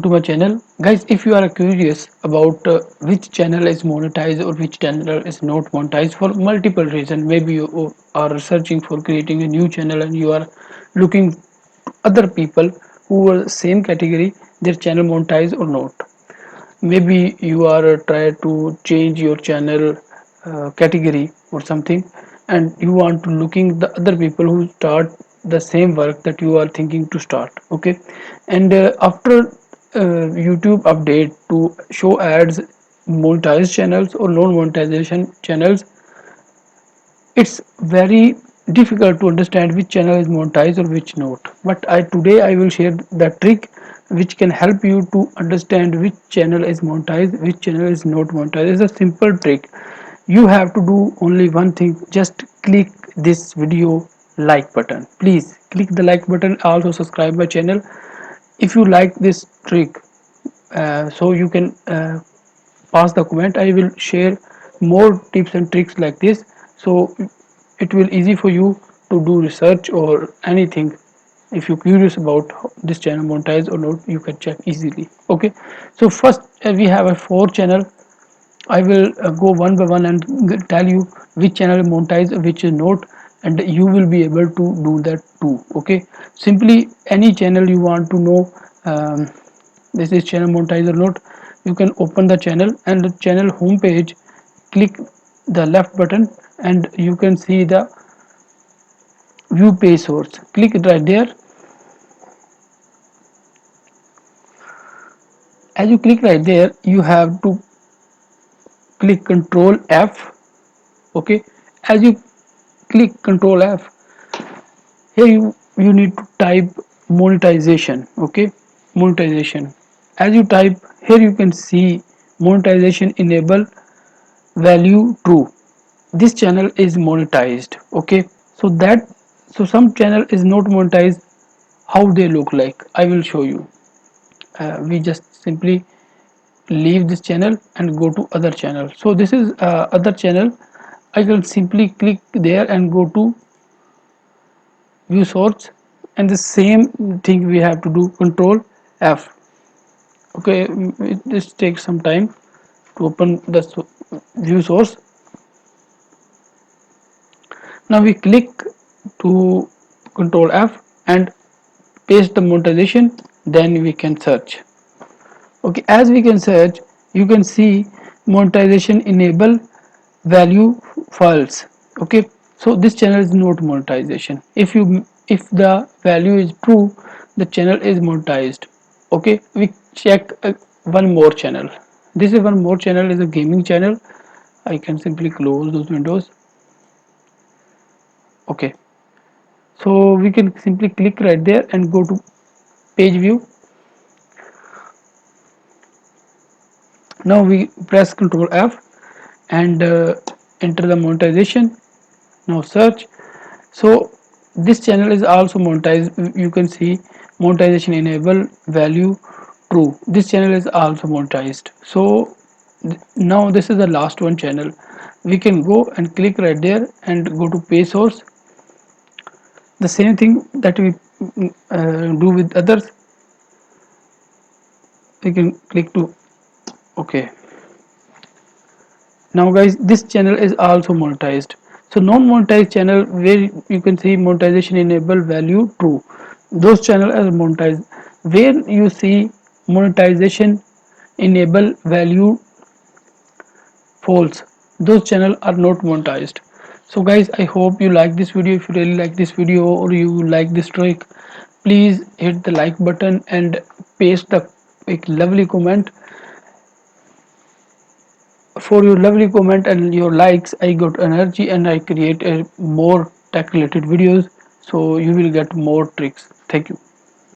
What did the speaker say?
to my channel. Guys, if you are curious about which channel is monetized or which channel is not monetized for multiple reasons, maybe you are searching for creating a new channel and you are looking other people who are same category, their channel monetized or not. Maybe you are try to change your channel category or something, and you want to looking the other people who start the same work that you are thinking to start. Okay, and after YouTube update to show ads, monetized channels or non monetization channels, it's very difficult to understand which channel is monetized or which not. But I will share the trick which can help you to understand which channel is monetized, which channel is not monetized. It's a simple trick. You have to do only one thing: just click this video like button. Please click the like button, also subscribe my channel if you like this trick. So you can pass the comment. I will share more tips and tricks like this, so it will easy for you to do research or anything. If you're curious about this channel monetize or not, you can check easily. Okay, so first we have a four channel. I will go one by one and tell you which channel is monetized, which is not, and you will be able to do that too. Okay, simply any channel you want to know, this is channel monetized or not, you can open the channel and the channel homepage, click the left button and you can see the view page source. Click it right there. As you click right there, you have to click Control F. Okay, as you click Control F, here you need to type monetization. Okay, monetization. As you type here, you can see monetization enable value true. This channel is monetized. Okay, so that, so some channel is not monetized. How they look like, I will show you. We just simply leave this channel and go to other channel. So this is other channel. I can simply click there and go to view source, and the same thing we have to do, Control F. Okay, this takes some time to open the view source. Now we click to Control F and paste the monetization, then we can search. Okay, as we can search, you can see monetization enable value false. Okay, so this channel is not monetization. If the value is true, the channel is monetized. Okay, we check one more channel. This is one more channel, is a gaming channel. I can simply close those windows. Okay, so we can simply click right there and go to page view. Now we press Ctrl F and enter the monetization. Now search. So this channel is also monetized. You can see monetization enable value true. This channel is also monetized. So now this is the last one channel. We can go and click right there and go to pay source. The same thing that we do with others. We can click to okay. Now guys, this channel is also monetized. So non-monetized channel, where you can see monetization enable value true, those channel are monetized. Where you see monetization enable value false, those channel are not monetized. So guys, I hope you like this video. If you really like this video or you like this trick, please hit the like button and paste the a lovely comment. For your lovely comment and your likes, I got energy and I create a more tech related videos, so you will get more tricks. Thank you.